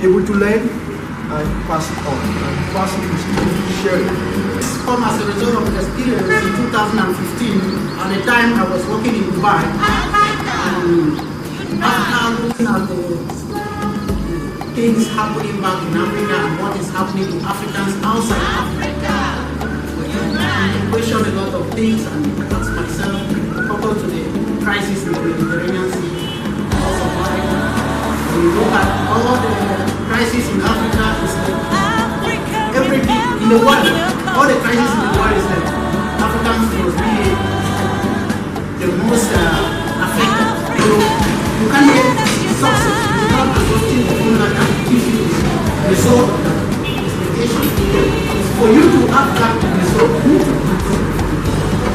able to learn and pass it on, and pass it to share it. Come as a result of experience in 2015, at the time I was working in Dubai, and after looking at the things happening back in Africa and what is happening to Africans outside Africa, I question a lot of things and ask myself, coupled to the crisis in the Mediterranean Sea, also Africa. When you look at all the crises in Africa, it's like everything in the world, all the crises in the world is like Africans must be the most affected. So you can't get success without adopting the formula that gives you the result of that expectation. For you to have that result,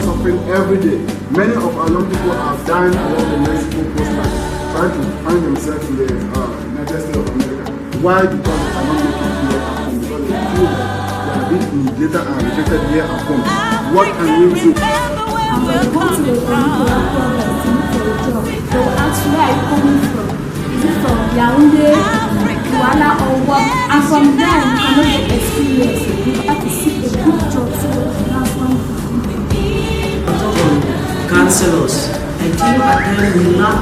suffering every day. Many of our young people are dying along the Mexico coastline, trying to find themselves in the United States of America. Why? Because they cannot make it here at home. Because they feel that they are being humiliated and rejected here at home. What can we do? And when you go to the particular province to look for a job, they will ask where are you coming from? Is it from Yaoundé, Douala, or what? And from there, you cannot get experience. You have to seek a good job so that you can have one. Counselors. I think at times we lack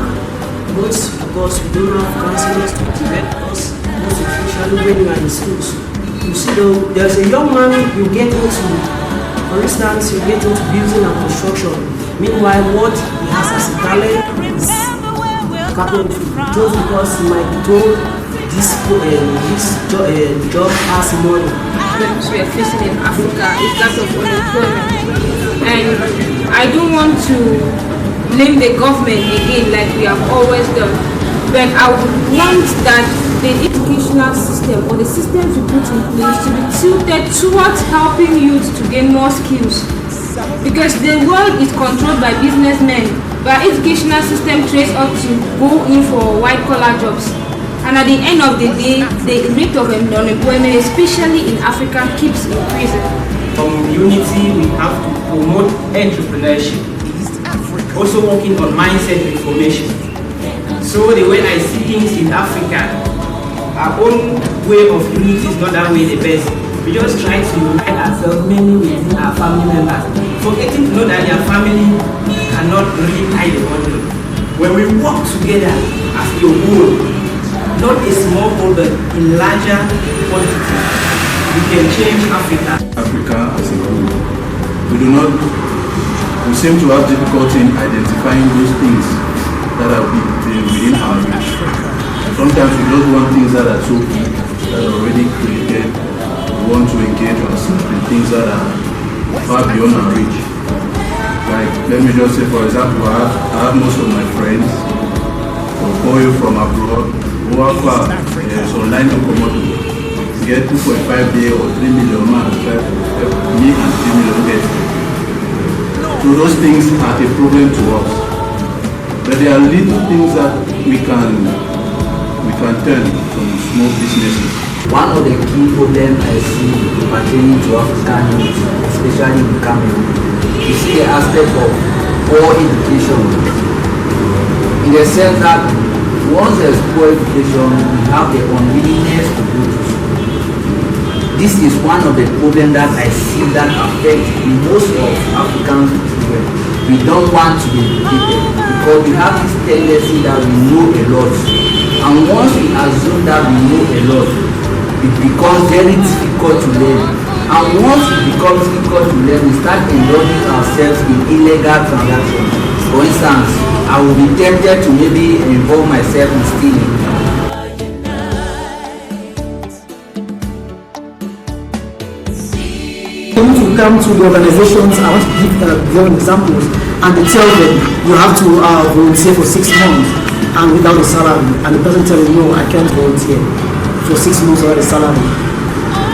both because we don't have counselors to direct us, most especially when we are in schools. You see, though, there's a young man you get into, for instance, you get into building and construction. Meanwhile, what he has as a talent is capable just because he might be told this job has money. Problems we are facing in Africa is that of unemployment, and I don't want to blame the government again like we have always done, but I would want that the educational system or the systems we put in place to be tilted towards helping youth to gain more skills, because the world is controlled by businessmen, but our educational system trains us to go in for white collar jobs. And at the end of the day, the rate of unemployment, especially in Africa, keeps increasing. From unity, we have to promote entrepreneurship. Also working on mindset reformation. So the way I see things in Africa, our own way of unity is not that way the best. We just try to unite ourselves mainly within our family members, forgetting to know that their family cannot really tie the bundle. When we work together as a whole, not a small whole but in larger quantity, we can change Africa. Africa as a whole, we seem to have difficulty in identifying those things that are within our reach. Sometimes we just want things that are so big, that are already created. We want to engage ourselves in things that are far beyond our reach. Like, let me just say, for example, I have most of my friends from abroad who are far, online locomotive. Get 2.5 day or 3 million man, me and 3 million get. So those things are a problem to us. But there are little things that we can turn from small businesses. One of the key problems I see pertaining to African youth, especially in Cameroon, is the aspect of poor education. In the sense that once there's poor education, we have the unwillingness to go to school. This is one of the problems that I see that affects most of African children. We don't want to be educated because we have this tendency that we know a lot. And once we assume that we know a lot, it becomes very difficult to learn. And once it becomes difficult to learn, we start indulging ourselves in illegal transactions. For instance, I will be tempted to maybe involve myself in stealing. When you come to the organizations, I want to give them examples, and they tell them you have to volunteer for 6 months and without a salary, and the person tells you no, I can't volunteer for 6 months without a salary.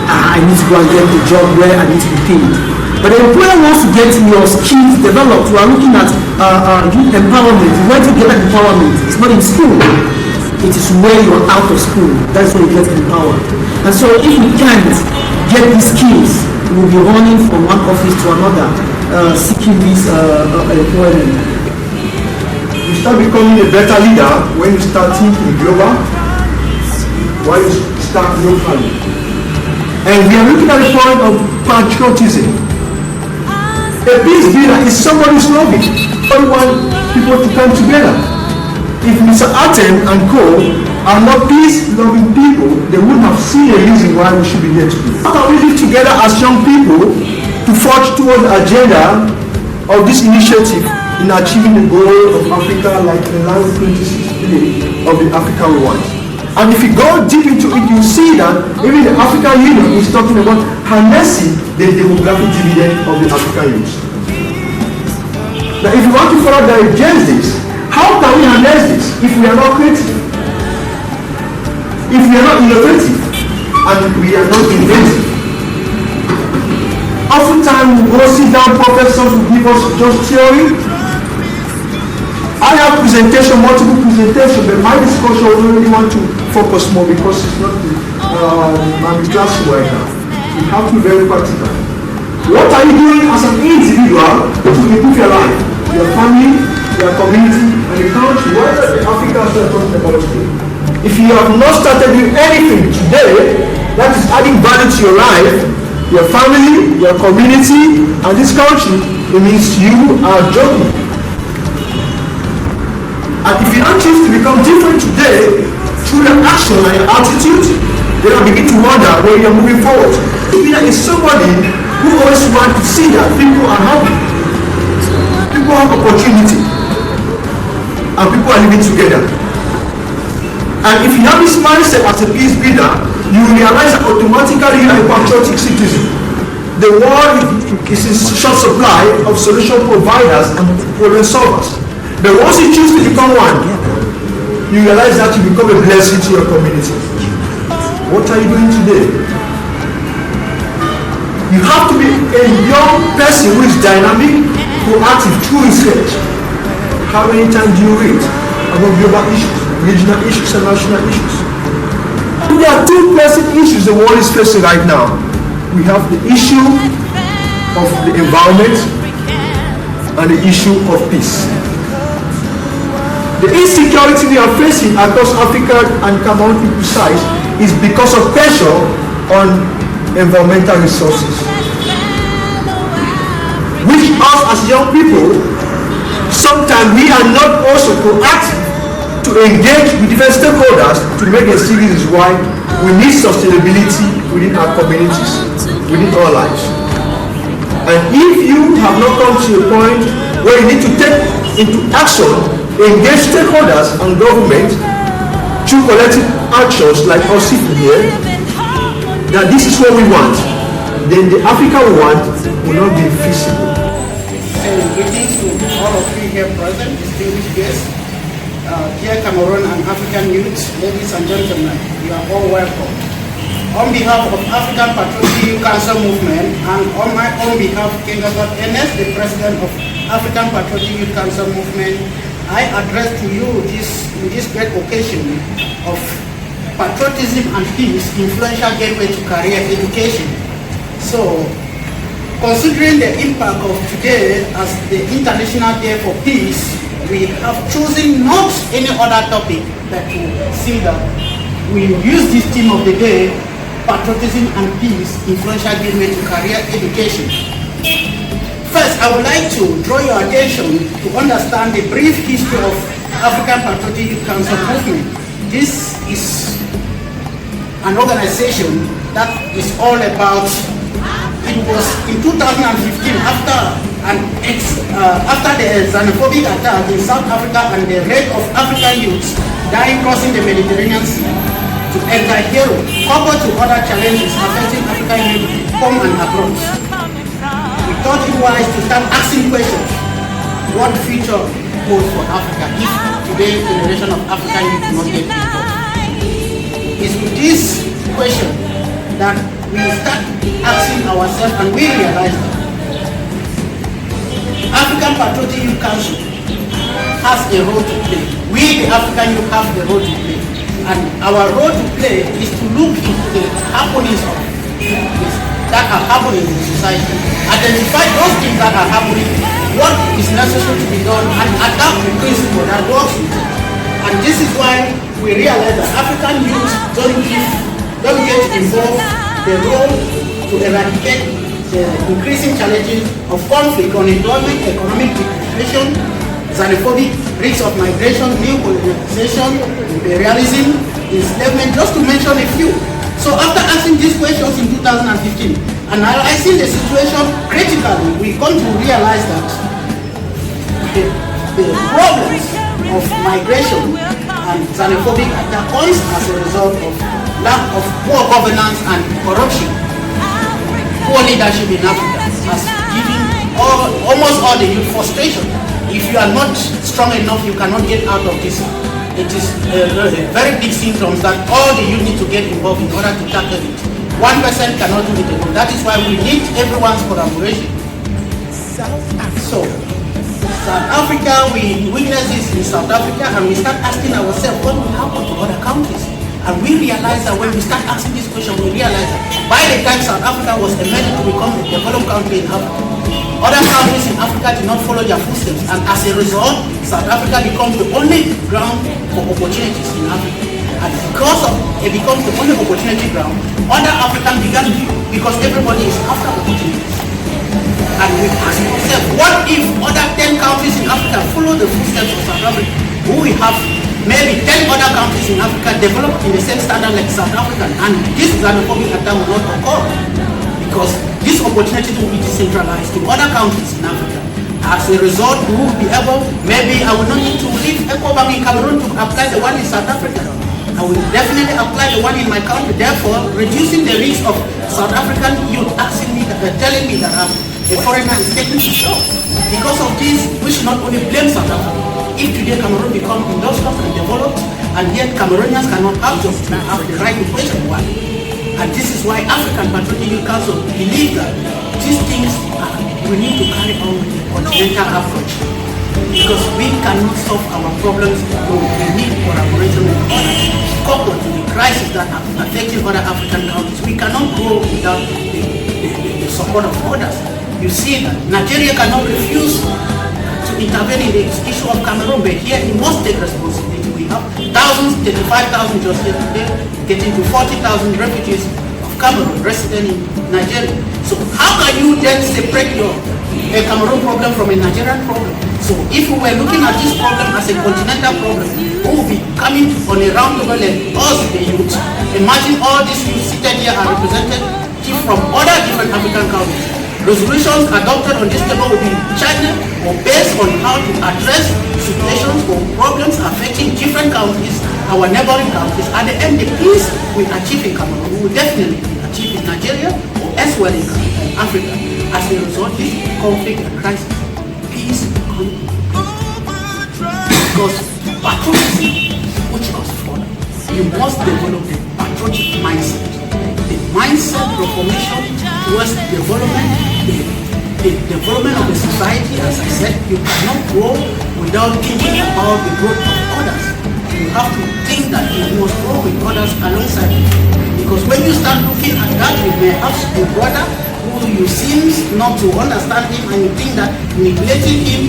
I need to go and get a job where I need to be paid. But the employer wants to get your skills developed. We are looking at youth empowerment. Where do you get that empowerment? It's not in school. It is when you are out of school. That's when you get empowered. And so if we can't get these skills, we will be running from one office to another, seeking this employment. You start becoming a better leader when you start thinking global, while you start locally. And we are looking at the point of patriotism. A peace builder is somebody who's loving. We want people to come together. If Mr. Atem and co are not peace-loving people, they wouldn't have seen a reason why we should be here today. How can we live together as young people to forge towards the agenda of this initiative in achieving the goal of Africa, like the line 2063 of the Africa we want? And if you go deep into it, you see that even the African Union is talking about harnessing the demographic dividend of the African youth. Now, if you want to follow that against this, how can we harness this if we are not creative? If we are not innovative and we are not inventive? Oftentimes we go sit down, professors will give us just theory. I have presentation, multiple presentations, but my discussion I really want to focus more because it's not my class right now. You have to be very practical. What are you doing as an individual to improve your life, your family, your community, and the country, whether the Africa is talking about today? If you have not started doing anything today that is adding value to your life, your family, your community, and this country, it means you are joking. And if you don't choose to become different today through your action and your attitude, then I begin to wonder where you're moving forward. Leader is somebody who always wants to see that people are happy, people have opportunity, and people are living together. And if you have this mindset as a peace builder, you realize that automatically you are a patriotic citizen. The world is in short supply of solution providers and problem solvers. But once you choose to become one, you realize that you become a blessing to your community. What are you doing today? You have to be a young person who is dynamic, proactive, through research. How many times do you read about global issues, regional issues, and national issues? There are two pressing issues the world is facing right now. We have the issue of the environment and the issue of peace. The insecurity we are facing across Africa and Cameroon to be precise is because of pressure on environmental resources. Which us as young people, sometimes we are not also proactive to engage with different stakeholders to make a series why we need sustainability within our communities, within our lives. And if you have not come to a point where you need to take into action, engage stakeholders and government through collective actions like us sitting here, that this is what we want, then the Africa we want will not be feasible. Greetings to all of you here present, distinguished guests, dear Cameroon and African youths, ladies and gentlemen, you are all welcome. On behalf of African Patriotic Youth Council Movement and on my own behalf, King Ernest, the President of African Patriotic Youth Council Movement, I address to you this great occasion of patriotism and peace, influential gateway to career education. So, considering the impact of today as the International Day for Peace, we have chosen not any other topic but to see that we use this theme of the day, patriotism and peace, influential gateway to career education. First, I would like to draw your attention to understand the brief history of African Patriotic Youth Council Movement. This is an organization that is all about, it was in 2015 after the xenophobic attack in South Africa and the rate of African youths dying crossing the Mediterranean Sea to enter Europe, coupled to other challenges affecting African youth home and abroad. We thought it wise to start asking questions. What future holds for Africa if today's generation of African youth do not get involved? It's with this question that we start asking ourselves and we realize that African Patriotic Youth Council has a role to play. We, the African youth, have the role to play. And our role to play is to look into the happenings of this that are happening in society, identify those things that are happening, what is necessary to be done, and adapt the principle that works with it. And this is why we realize that African youth don't give don't get involved the role to eradicate the increasing challenges of conflict, unemployment, economic depreciation, xenophobic risks of migration, new colonization, imperialism, enslavement, just to mention a few. So after asking these questions in 2015, analyzing the situation critically, we come to realize that the problems of migration and xenophobic attack comes as a result of lack of poor governance and corruption. Poor leadership in Africa has given almost all the youth frustration. If you are not strong enough, you cannot get out of this. It is a very big symptoms that all the youth need to get involved in order to tackle it. One person cannot do it alone. That is why we need everyone's collaboration. So, South Africa, we witness this in South Africa, and we start asking ourselves what will happen to other countries. And we realize that when we start asking this question, we realize that by the time South Africa was emerging to become a developed country in Africa, other countries in Africa did not follow their footsteps, and as a result, South Africa becomes the only ground for opportunities in Africa. And because of it becomes the only opportunity ground, other Africans began to, because everybody is after opportunities. And we ask ourselves, what if other 10 countries in Africa follow the footsteps of South Africa? Who we have maybe 10 other countries in Africa developed in the same standard like South Africa, and this xenophobic attack will not occur because this opportunity will be decentralized to other countries in Africa. As a result, we will be able, maybe I will not need to leave EcoBank in Cameroon to apply the one in South Africa. I will definitely apply the one in my country, therefore reducing the risk of South African youth asking me, telling me that a foreigner is taking the job. Because of this, we should not only blame South Africa. If today Cameroon becomes industrial and developed, and yet Cameroonians cannot have jobs, to have the right equation, why? And this is why African Patriotic Youth Council believe that these things we need to carry on with a continental approach. Because we cannot solve our problems alone. We need collaboration with others. Coupled to the crisis that are affecting other African countries, we cannot grow without the support of others. You see that Nigeria cannot refuse to intervene in the issue of Cameroon, but here it must take responsibility. We have thousands, 35,000 just yesterday, getting to 40,000 refugees of Cameroon resident in Nigeria. So how can you then separate a Cameroon problem from a Nigerian problem? So if we were looking at this problem as a continental problem, who will be coming on a round-table and us, the youth? Imagine all these youth seated here are represented from other different African countries. Resolutions adopted on this table will be channeled or based on how to address situations or problems affecting different countries, our neighboring countries. At the end, the peace we achieve in Cameroon, we will definitely achieve in Nigeria or elsewhere in Africa. As a result, this conflict and crisis, peace will come. Because patriotism, which was further, you must develop the patriotic mindset. The mindset reformation towards development, the development of the society. As I said, you cannot grow without thinking about the growth of others. You have to think that you must grow with others alongside you. Because when you start looking at that, you may have a brother who you seem not to understand him, and you think that neglecting him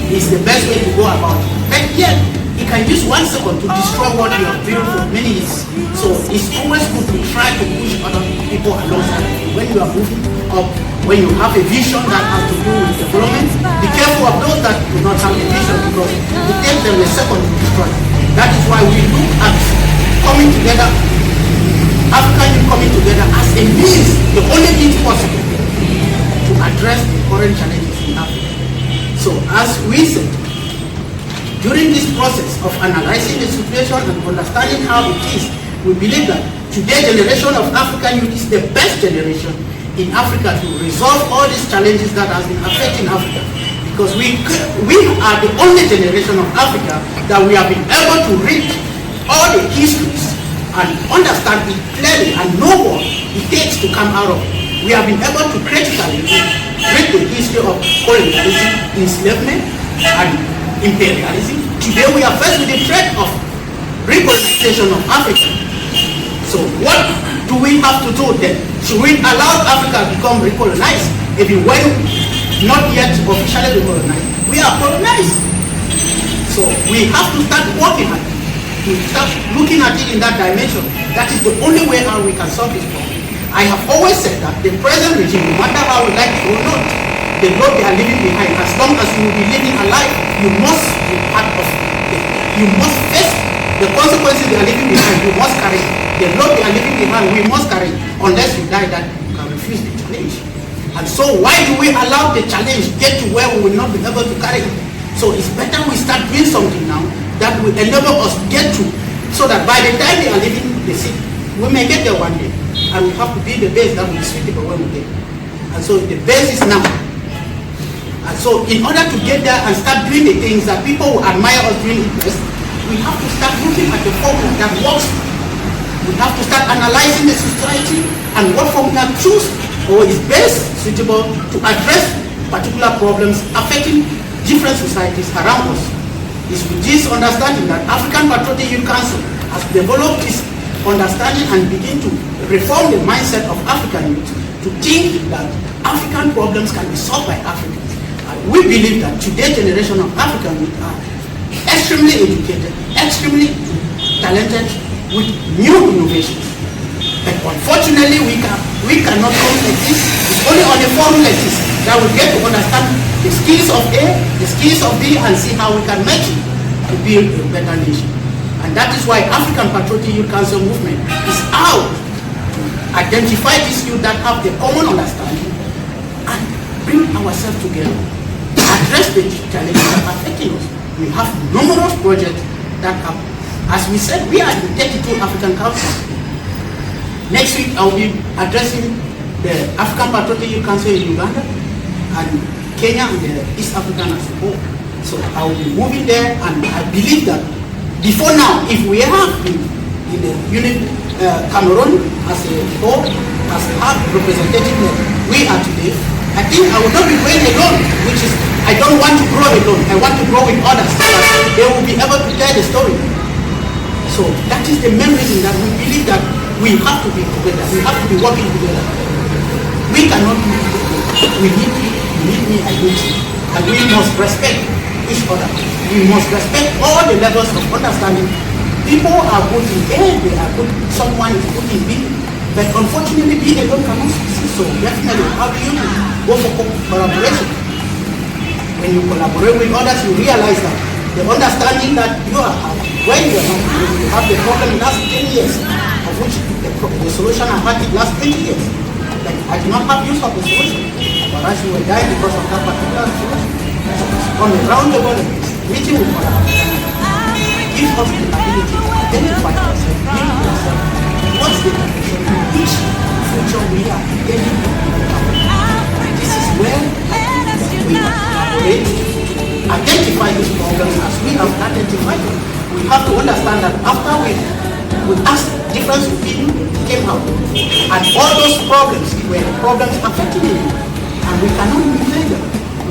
is the best way to go about it. But yet, he can use 1 second to destroy what you have built for many years. So it's always good to try to push other people alongside you. When you are moving up, when you have a vision that has to do with development, be careful of those that do not have a vision, because it takes them a second to destroy. That is why we look at coming together, African youth coming together as a means, the only means possible to address the current challenges in Africa. So as we said, during this process of analyzing the situation and understanding how it is, we believe that today's generation of African youth is the best generation in Africa to resolve all these challenges that have been affecting Africa. Because we are the only generation of Africa that we have been able to read all the histories and understand it clearly and know what it takes to come out of it. We have been able to critically read the history of colonialism, enslavement, and imperialism. Today we are faced with the threat of recolonization of Africa. So what do we have to do then? Should we allow Africa to become recolonized? Even when not yet officially recolonized, we are colonized. So we have to start working at it. To start looking at it in that dimension. That is the only way how we can solve this problem. I have always said that the present regime, no matter how we like it or not, the load they are leaving behind, as long as you will be living alive, you must be part of it. You must face the consequences they are leaving behind. You must carry the load they are leaving behind. We must carry, unless you die, that you can refuse the challenge. And so why do we allow the challenge get to where we will not be able to carry it? So it's better we start doing something now that will enable us to get to, so that by the time they are leaving the city, we may get there one day. And we have to be the base that will be suitable when we get there. And so the base is now. And so in order to get there and start doing the things that people will admire us doing it best, we have to start looking at the formula that works. We have to start analyzing the society and what formula choose or is best suitable to address particular problems affecting different societies around us. It's with this understanding that African Patriotic Youth Council has developed this understanding and begin to reform the mindset of African youth to think that African problems can be solved by Africans. We believe that today's generation of African youth are extremely educated, extremely talented with new innovations. But unfortunately, we cannot come like this. It's only on a forum like this that we get to understand the skills of A, the skills of B, and see how we can match it to build a better nation. And that is why African Patriotic Youth Council movement is out to identify these youth that have the common understanding and bring ourselves together, address the challenges that are affecting us. We have numerous projects that have, as we said, we are in 32 African countries. Next week I will be addressing the African Patriotic Youth Council in Uganda and Kenya and the East African as a whole. So I will be moving there, and I believe that before now, if we have in the unit Cameroon as a whole, as a representative that we are today, I think I will not be going alone, which is, I don't want to grow alone. I want to grow with others so that they will be able to tell the story. So that is the main reason that we believe that we have to be together. We have to be working together. We cannot do it. We need you, you need me, I need you. And we must respect each other. We must respect all the levels of understanding. People are good in A, they are good, someone is good in B. But unfortunately, B alone cannot succeed. So definitely, how do you go for collaboration? When you collaborate with others, you realize that the understanding that you are when you have the problem in the last 10 years, of which the solution I had in the last 20 years. Like, I do not have use of the solution, but as you will die because of that particular solution. On a roundabout meeting with collaboration, give us the ability to identify ourselves, give yourself, what's the direction in which future we are getting. This is where we collaborate, identify these problems as we have identified them. We have to understand that after we asked different opinions came out, and all those problems were problems affecting you, and we cannot neglect them.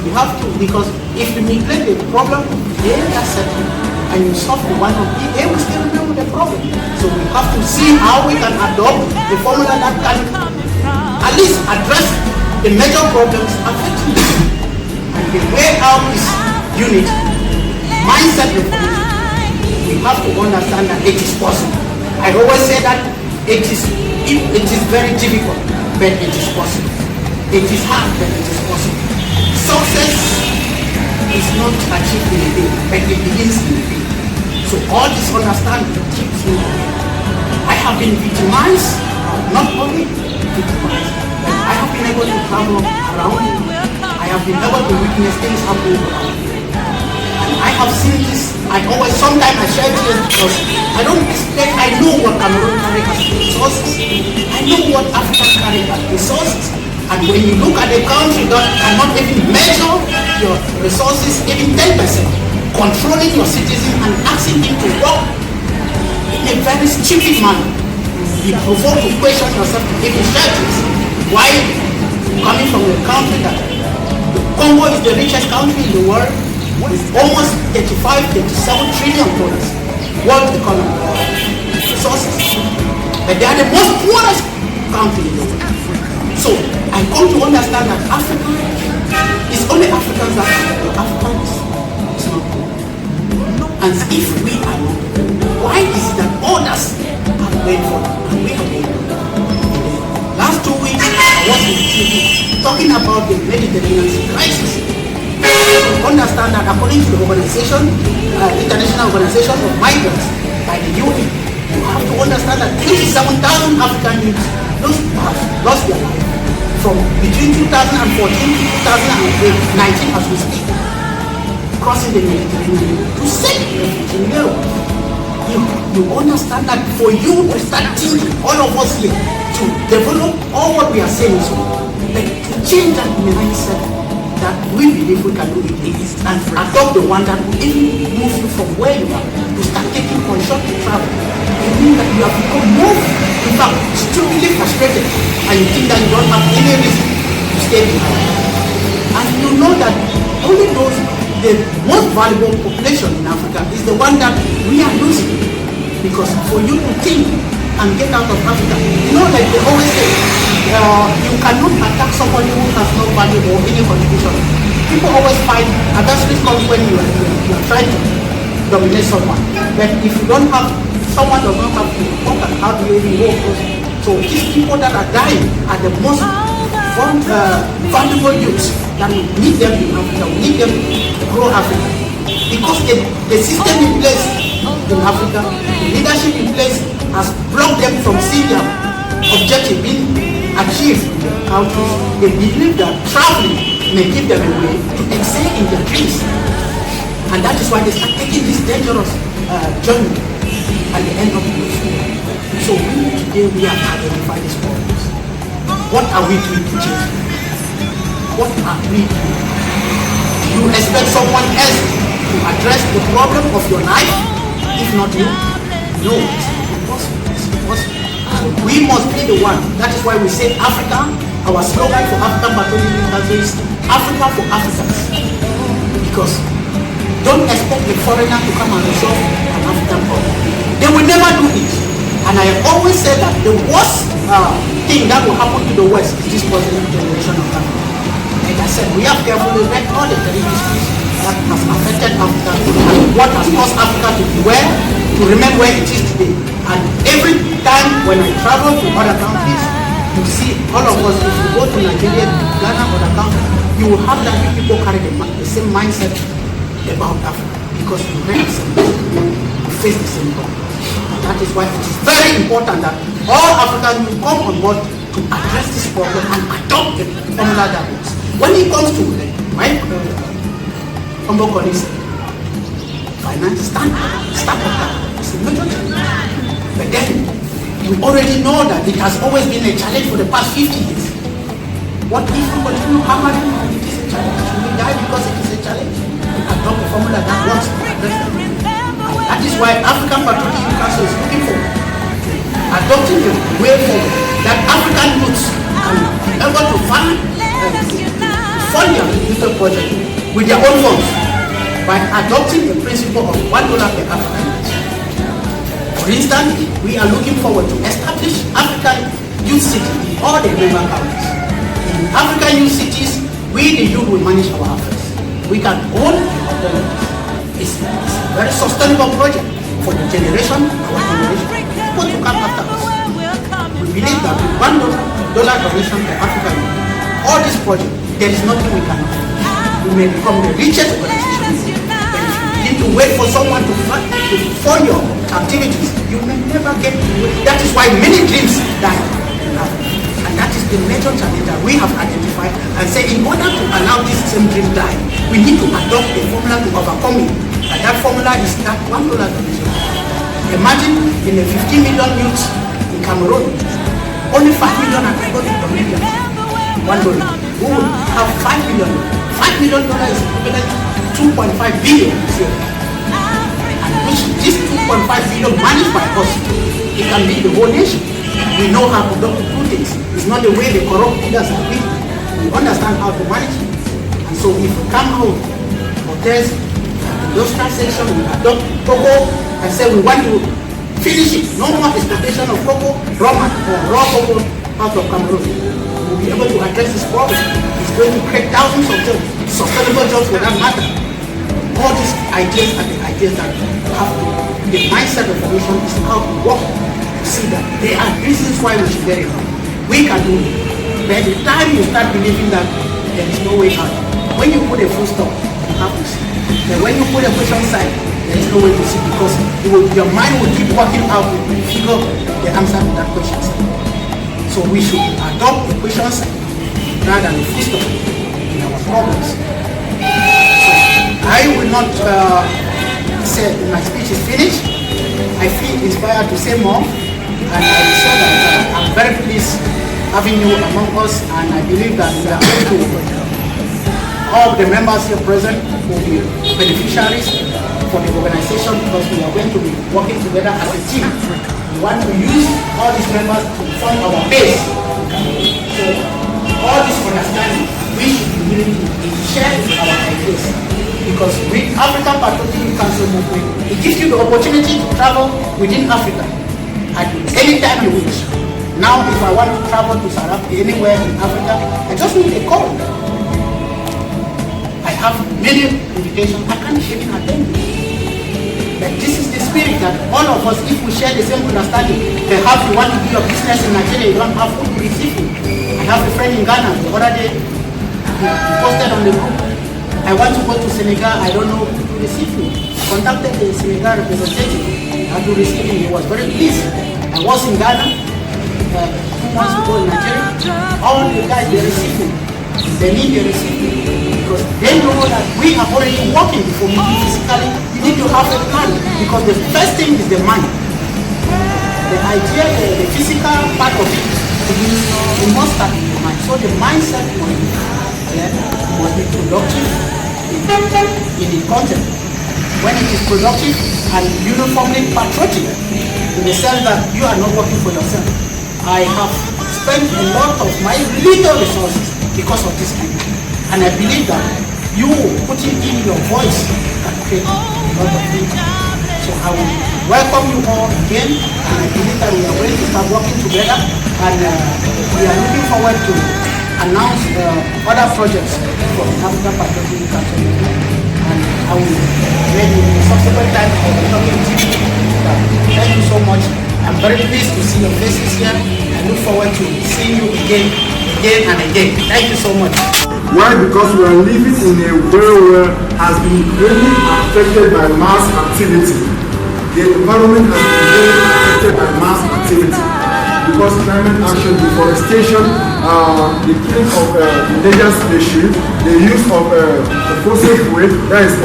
We have to, because if you neglect the problem, they are settled, and you solve the one of B, they will still remain with the problem. So we have to see how we can adopt the formula that can at least address the major problems affecting you. And the way out is unity, mindset reform. We have to understand that it is possible. I always say that it is very difficult, but it is possible. It is hard, but it is possible. Success is not achieved in a day, but it begins in a day. So all this understanding keeps me. I have been victimized, not only victimized, but I have been able to travel around. I have been able to witness things happening around. And I have seen this. Sometimes I share this because I don't expect, I know what Cameroon carries as resources. I know what Africa carries as resources. And when you look at a country that cannot even measure your resources, even 10%, controlling your citizens and asking him to work in a very stupid manner, you provoke to question yourself to even share this. Why, coming from a country that Congo is the richest country in the world, with almost 37 trillion dollars world economy resources, but they are the most poorest country in the world. So I come to understand that Africa is only Africans that are the Africans is not poor. And if we are not, why is it that others have going forward. And we are going forward. Last 2 weeks, I was in TV talking about the Mediterranean Sea crisis. You understand that according to the organization, International Organization of Migrants by the UN, you have to understand that 27,000 African youths have lost their life from between 2014 to 2019 as we speak, crossing the Mediterranean to seek refuge in Europe. You understand that for you to start thinking, all of us here, to develop all what we are saying, so like to change that mindset that we believe we can do it and adopt the one that will even move you from where you are to start taking constructive travel. It means that you have become more, in fact, stupidly frustrated, and you think that you don't have any reason to stay behind. And you know that only those, the most valuable population in Africa is the one that we are losing. Because for you to think and get out of Africa, you know, like they always say, you cannot attack somebody who has no value or any contribution. People always find adversity comes when you are trying to dominate someone. But if you don't have, someone does not have to talk and how do you even work? So these people that are dying are the most valuable youths that we need them in Africa. We need them to grow Africa. Because the system in place in Africa, the leadership in place has blocked them from seeing their objective being achieved in their countries. They believe that traveling may give them a way to excel in their dreams. And that is why they start taking this dangerous journey at the end of the day. So today we have identified these problems. What are we doing to change them? What are we doing? Do you expect someone else to address the problem of your life? If not you, no, it's impossible. It's impossible. So we must be the one. That is why we say Africa. Our slogan for African Patriotic is Africa for Africans. Because don't expect a foreigner to come and resolve an African problem. They will never do it. And I have always said that the worst thing that will happen to the West is this present generation of Africa. Like I said, we have carefully read all the histories that has affected Africa and what has caused Africa to be where, to remain where it is today. And every time when I travel to other countries, you see all of us, if you go to Nigeria, Ghana, other countries, you will have that people carry the same mindset about Africa because we read the same thing, we face the same problem. That is why it is very important that all Africans will come on board to address this problem and adopt the formula that works. When it comes to my humble colleagues, finance start-up capital is a major challenge. But then you already know that it has always been a challenge for the past 50 years. What if we continue hammering on it is a challenge? Should we die because it is a challenge? We adopt a formula that works to address that. That is why African Patriotic Council is looking for adopting a way forward that African youths can be able to fund their digital project with their own funds by adopting the principle of $1 per African youth. For instance, we are looking forward to establish African youth cities in all the member countries. In African youth cities, we the youth will manage our affairs. We can own the It's a very sustainable project for the generation, our generation, people to come after us. We believe that with $1 donation per African youth, all this project, there is nothing we cannot do. We may become the richest organization, but if you need to wait for someone to fund your activities, you may never get to it. That is why many dreams die. And that is the major challenge that we have identified and say in order to allow this same dream die, we need to adopt a formula to overcome it. And that formula is that $1 donation. Imagine in the 15 million youths in Cameroon, only 5 million are able to donate $1. We will have $5 million. $5 million is equivalent to 2.5 billion this year. And which this 2.5 billion managed by us, it can be the whole nation. We know how to do things. It's not the way the corrupt leaders are doing. We understand how to manage it. And so if we come out of this industrial section, we adopt cocoa and say we want to finish it. No more exploitation of cocoa, raw cocoa out of Cameroon. We'll be able to address this problem. It's going to create thousands of jobs, sustainable jobs for that matter. All these ideas are the ideas that have the mindset revolution is how to work to see that there are reasons why we should get it. We can do it. By the time you start believing that there is no way out, when you put a full stop, you have to see. Then when you put a question sign, there is no way to see, because your mind will keep working out to figure the answer to that question sign. So we should adopt a question sign rather than a full stop in our problems. So I will not say my speech is finished. I feel inspired to say more, and I will say that I'm very pleased having you among us, and I believe that we are going to, all the members here present will be beneficiaries for the organization, because we are going to be working together as a team. We want to use all these members to form our base. So all this understanding, we should be willing to share our ideas, because with African Patriotic Council movement, it gives you the opportunity to travel within Africa at any time you wish. Now, if I want to travel to South Africa, anywhere in Africa, I just need a call. I have many invitations, I can't even attend. But this is the spirit that all of us, if we share the same understanding, perhaps you want to do your business in Nigeria, you don't have food to receive it. I have a friend in Ghana, the other day, he posted on the group, I want to go to Senegal, I don't know who to receive me. Contacted the Senegal representative, I had to receive him, he was very pleased. I was in Ghana, 2 months ago in Nigeria, all the guys, they receive me. They need to receive me, because they know that we are already working before we physically. You need to have a plan, because the first thing is the mind. The idea, the physical part of it, we must start with the mind. So the mindset must be productive in the content. When it is productive and uniformly patriotic, in the sense that you are not working for yourself. I have spent a lot of my little resources because of this people. And I believe that you putting in your voice can create a lot of things. So I will welcome you all again, and I believe that we are going to start working together, and we are looking forward to announce other projects for the African Patriotic Council. And I will maybe in the subsequent time I will be talking to you. Thank you so much. I'm very pleased to see your faces here. I look forward to seeing you again and again. Thank you so much. Why? Because we are living in a world where has been greatly affected by mass activity. The environment has been greatly affected by mass activity. Because climate action, deforestation, the killing of endangered species, the use of fossil fuel, that is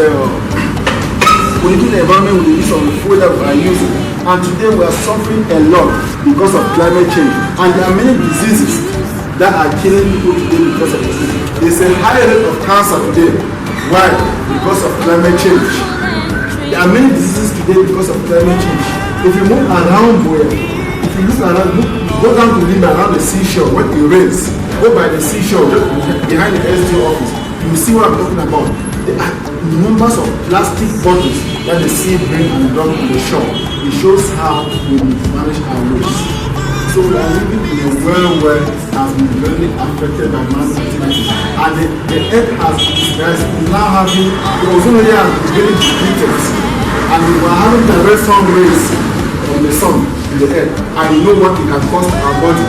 polluting the environment with the use of the fuel that we are using. And today we are suffering a lot because of climate change. And there are many diseases that are killing people today because of this. There's a high rate of cancer today. Why? Because of climate change. There are many diseases today because of climate change. If you move around where, if you look around, go down to Lima around the seashore, when it rains, go by the seashore, just behind the SDO office, you will see what I'm talking about. There are numbers of plastic bottles that the sea bring and dump on the shore. It shows how we manage our waste. So we are living in a world where it has been very affected by mass activity. And the earth is now having, the ozone layer has been really depleted. And we were having direct sun rays from the sun in the earth. And you know what it can cost our body.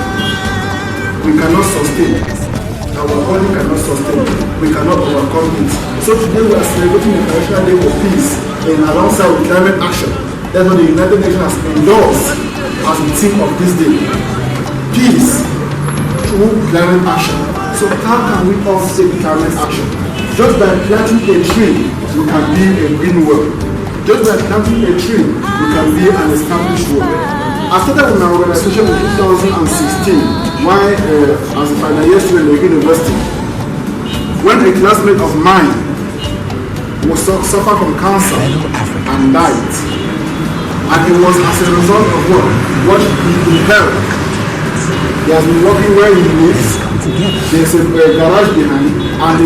We cannot sustain. Our body cannot sustain. We cannot overcome it. So today we are celebrating the International Day for Peace in alongside with climate action. That's what the United Nations has endorsed as the theme of this day. Peace through climate action. So how can we all take climate action? Just by planting a tree, we can build a green world. Just by planting a tree, we can build an established world. I started with my organization in 2016, while as a final year student at the university, when a classmate of mine was suffered from cancer and died. And it was as a result of what he inherited. He has been working where he lives. There's a garage behind, and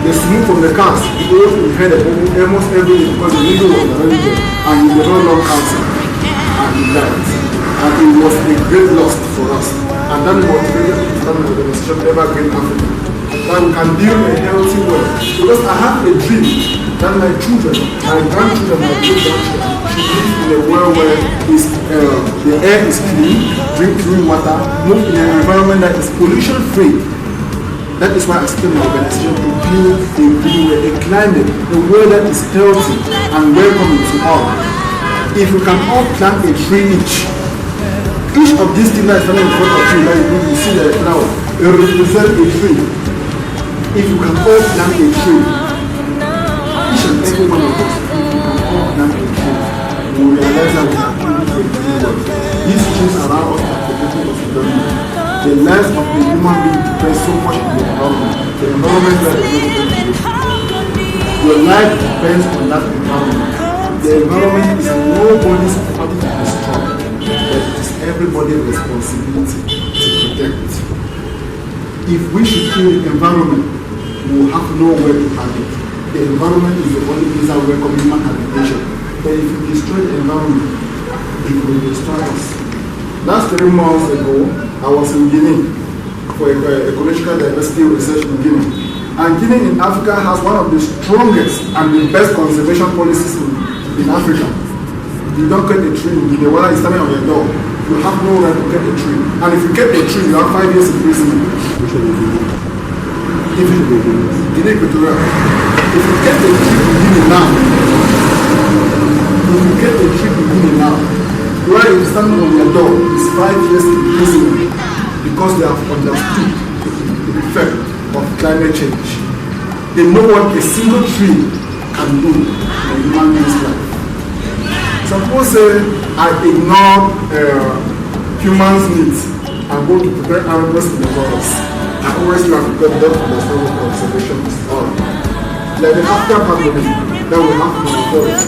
the smoke from the cars, he always inherited almost every day because the needle was already there, and he developed lung cancer, and he died. And it was a great loss for us. And that motivated me to start an organization, Evergreen Africa. that we can build a healthy world. Because I have a dream that my children, my grandchildren, my great-grandchildren should live in a world where the air is clean, drink clean water, move in an environment that is pollution-free. That is why I started an organization to build a climate, a world that is healthy and welcoming to all. If we can all plant a tree each of these things that is standing in front of you, like you see the flower, it represents a tree. If you can all plant a tree, each and every one of us, if we can all plant a tree, we will realize that we are doing a good work. These trees allow us to protect us from the lives of the human being depends so much on the environment. The environment that is not going to your life depends on that environment. The environment is nobody's property to destroy, but it is everybody's responsibility to protect. If we should kill the environment, we will have nowhere to have it. The environment is the only place that welcome human habitation. But if you destroy the environment, it will destroy us. Last 3 months ago, I was in Guinea for ecological diversity research in Guinea. And Guinea in Africa has one of the strongest and the best conservation policies in Africa. You don't cut a tree in Guinea, whether it's standing on your door, you have no right to cut a tree. And if you cut a tree, you have 5 years imprisonment. If you Guinea Patriotic, if you cut a tree in Guinea now, where you standing on your door is 5 years imprisonment because they have understood the effect of climate change. They know what a single tree can do in a human being's life. Suppose I ignore humans' needs and go to protect animals in the forest. I always try to get them to understand what conservation is all. Like the African pangolin that we have in the forest.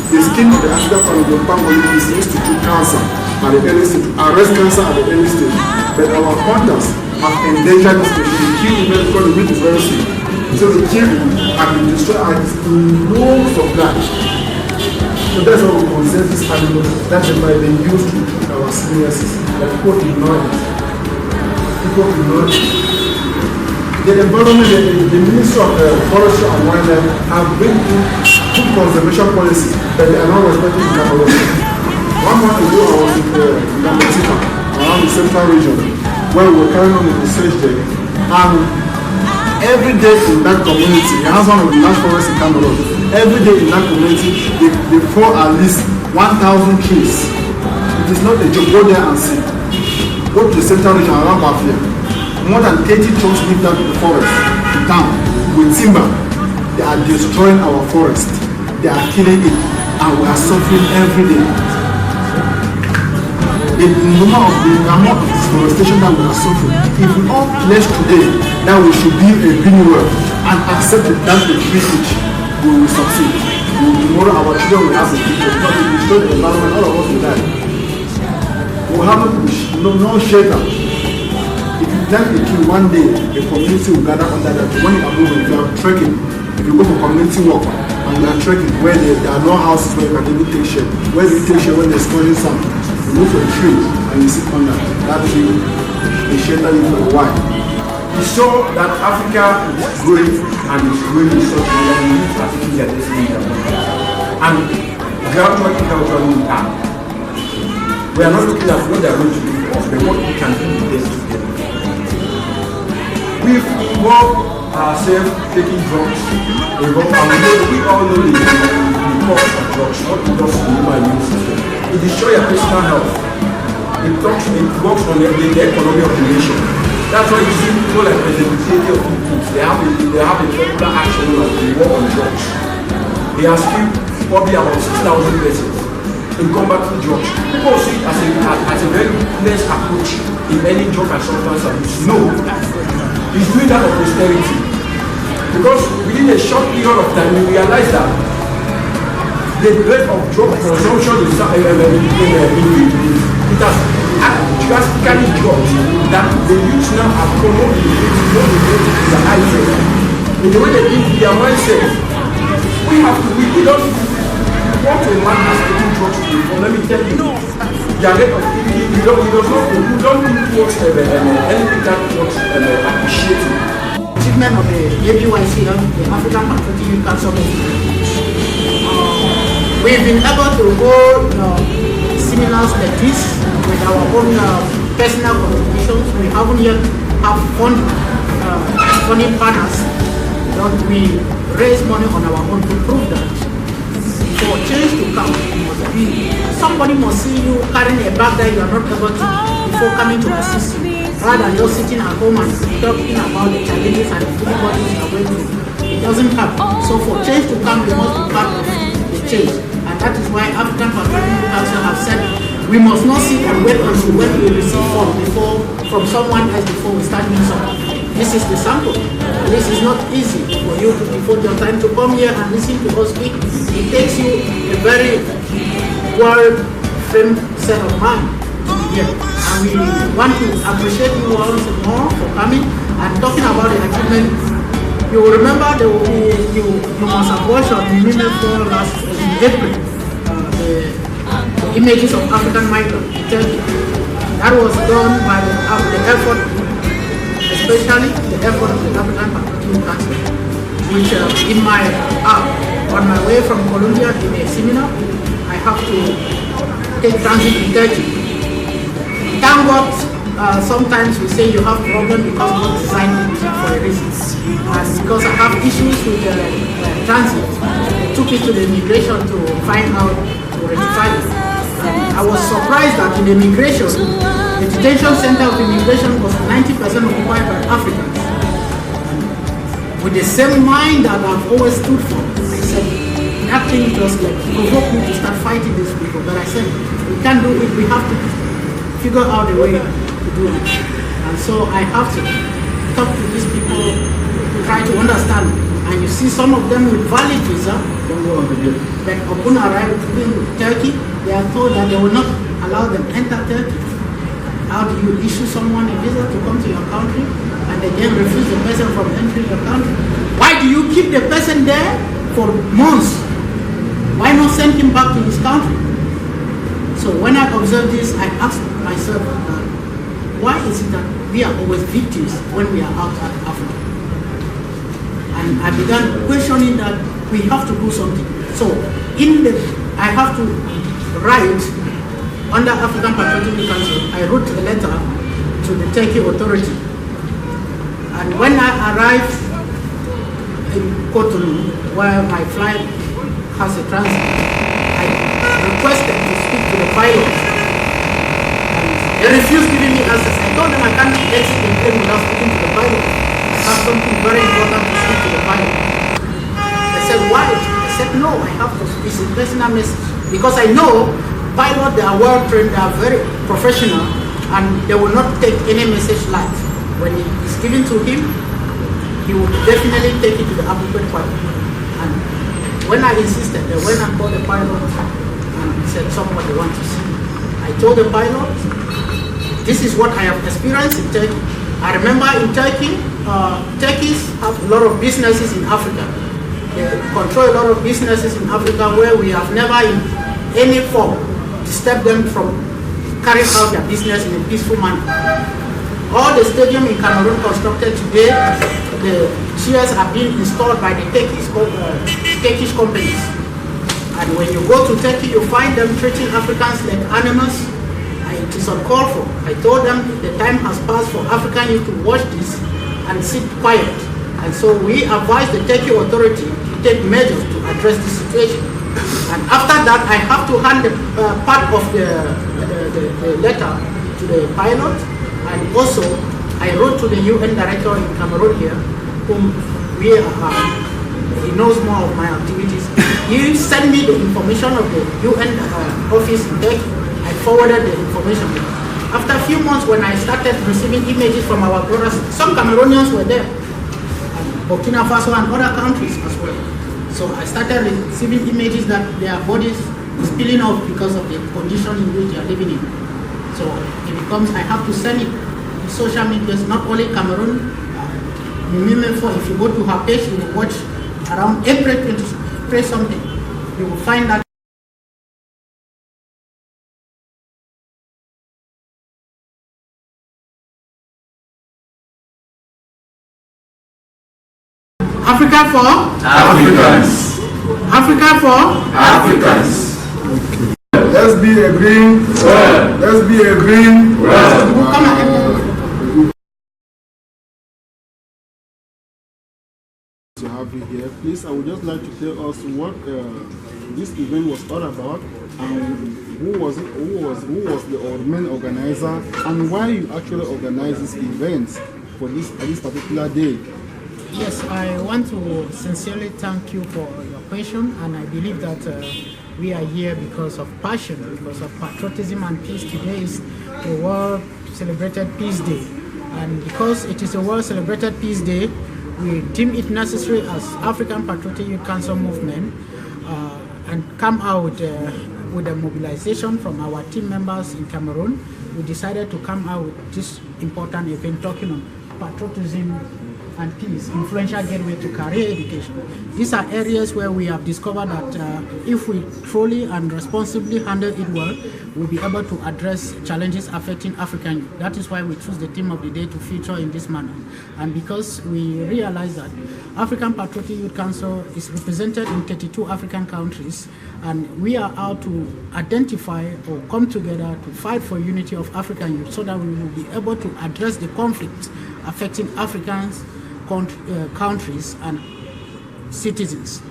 The skin of the African pangolin is used to treat cancer at the early stage, arrest cancer at the early stage. But our hunters have endangered the species. They kill them because the meat is very sick. So they kill them and they destroy it in no supply. So that's how we conserve these animals. That's why they used to treat our seniors. But people ignore it. The environment, the Ministry of Forestry and Wildlife have bring in good conservation policies, but they are not respecting the Cameroon. 1 month ago, I was in Patriotic, around the central region, where we were carrying on the research there. And every day in that community, it has one of the large forests in Cameroon. Every day in that community, they fall at least 1,000 trees. It is not a joke. Go there and see. Go to the central region around Bafia. More than 30 trucks live down to the forest, to town, with timber. They are destroying our forest. They are killing it, and we are suffering every day. The amount of deforestation that we are suffering, if we all pledge today that we should build a green world and accept the plant a tree each, we will succeed. Tomorrow our children will have a future, because if we destroy the environment, all of us will die. We will have no shelter. If you plant a tree one day, a community will gather under that. When you are moving, if you are trekking, if you go for community walk and you are trekking where there are no houses where you can even take shade, where you take shade when there's scorching sun, you look for a tree and you sit under that tree, they shelter you for a while. We saw that Africa is growing and is growing in such a way that we need to achieve their destiny. And gradually it will come. We are not looking at what they are going to do for us, but what we can do with them together. We've involved ourselves taking drugs, and we all know the cost of drugs, what it does to the human immune system. It destroys your personal health. It works on the economy of the nation. That's why you see people like President of Egypt, they have a popular action on the war on drugs. They have killed probably about 6,000 persons in combating drugs. People see it as a very blessed approach in any drug and substance abuse. No. He's doing that of austerity. Because within a short period of time, we realize that the rate of drug consumption is it has drastically dropped, that the youth now have promoted the high rate. In the way they think their mindset, we don't want a man has taken drugs before. Let me tell you, their rate of you don't think towards anything that works appreciating. achievement of the APYCM, the African Patriotic Council. We've been able to hold seminars like this with our own personal contributions. We haven't yet have funding partners, but we raise money on our own to prove that for change to come, somebody must see you carrying a bag that you are not able to before coming to assist you, rather than just sitting at home and talking about the challenges and the difficulties you are going through. It doesn't happen. So for change to come, we must be part of the change. And that is why African Patriotic Council have said we must not sit and wait until when we receive funds from someone else before we start doing something. This is the sample. This is not easy for you to devote your time to come here and listen to us speak. It takes you a very well-framed set of mind to be here. And we want to appreciate you once more for coming and talking about the achievement. You will remember you must have watched on Minute for last in April the images of African migrants in Turkey. That was done by the effort, especially the effort of the African Patriotic Council, which in my on my way from Colombia in a seminar, I have to take transit in Turkey. Thank God, sometimes we say you have problem because God designed it for a reason. And because I have issues with transit, I took it to the immigration to find out, to rectify it. I was surprised that in the immigration, the detention center of immigration was 90% occupied by Africans. With the same mind that I've always stood for, I said, nothing just like provoked me to start fighting these people. But I said, we can't do it, we have to figure out a way to do it. And so I have to talk to these people to try to understand. And you see some of them with valid visa, but upon arrival in Turkey, they are told that they will not allow them enter Turkey. How do you issue someone a visa to come to your country and they then refuse the person from entering your country? Why do you keep the person there for months? Why not send him back to his country? So when I observed this, I asked myself, why is it that we are always victims when we are outside Africa? And I began questioning that we have to do something. So I have to write under African Patriotic Council. I wrote a letter to the Turkey authority. And when I arrived in Cotonou, where my flight has a transit, I requested to speak to the pilot. And they refused giving me answers. I told them I can't exit the plane without speaking to the pilot. I have something very important to speak to the pilot. They said, why? I said, no, I have to. It's a personal message. Because I know pilots, they are well trained, they are very professional, and they will not take any message light. When it is given to him, he will definitely take it to the appropriate point. And when I insisted, they went and called the pilot and said, somebody wants to see me. I told the pilot, this is what I have experienced in Turkey. I remember in Turkey, Turkeys have a lot of businesses in Africa. They control a lot of businesses in Africa where we have never in any form disturbed them from carrying out their business in a peaceful manner. All the stadium in Cameroon constructed today, the chairs are being installed by the Turkish companies. And when you go to Turkey, you find them treating Africans like animals. And it is uncalled for. I told them the time has passed for African youth to watch this and sit quiet. And so we advise the Turkey authority to take measures to address this situation. And after that, I have to hand part of the letter to the pilot. And also, I wrote to the UN director in Cameroon here, whom he knows more of my activities. He sent me the information of the UN office in Turkey. I forwarded the information. After a few months, when I started receiving images from our brothers, some Cameroonians were there, and Burkina Faso and other countries as well. So I started receiving images that their bodies is peeling off because of the condition in which they are living in. So it becomes, I have to send it to social media, not only Cameroon. If you go to her page, you will watch around April 20 something. You will find that Africa for Africans. Africa for Africans. Let's be a green. Well. Let's be a green. To have you here, please. I would just like to tell us what this event was all about, and who was the main organizer, and why you actually organize this event for this particular day. Yes, I want to sincerely thank you for your question, and I believe that we are here because of passion, because of patriotism and peace. Today is the World Celebrated Peace Day, and because it is a World Celebrated Peace Day, we deem it necessary as African Patriotic Youth Council movement and come out with a mobilization from our team members in Cameroon. We decided to come out with this important event talking on patriotism and peace, influential gateway to career education. These are areas where we have discovered that if we truly and responsibly handle it well, we'll be able to address challenges affecting African youth. That is why we choose the theme of the day to feature in this manner. And because we realize that African Patriotic Youth Council is represented in 32 African countries, and we are out to identify or come together to fight for unity of African youth so that we will be able to address the conflicts affecting Africans, countries and citizens.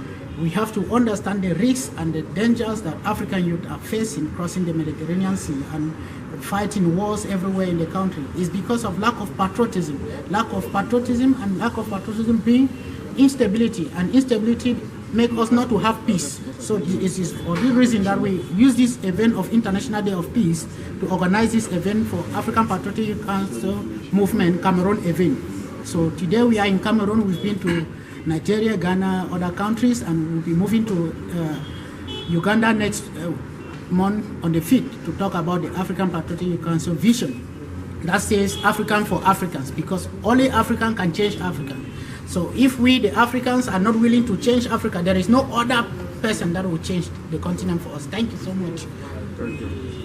We have to understand the risks and the dangers that African youth are facing crossing the Mediterranean Sea and fighting wars everywhere in the country. Is because of lack of patriotism. Lack of patriotism being instability, and instability make us not to have peace. So it is for this reason that we use this event of International Day of Peace to organize this event for African Patriotic Youth Council Movement Cameroon event. So today we are in Cameroon. We've been to Nigeria, Ghana, other countries, and we'll be moving to Uganda next month on the 5th to talk about the African Patriotic Youth Council vision that says African for Africans, because only African can change Africa. So if we, the Africans, are not willing to change Africa, there is no other person that will change the continent for us. Thank you so much. Thank you.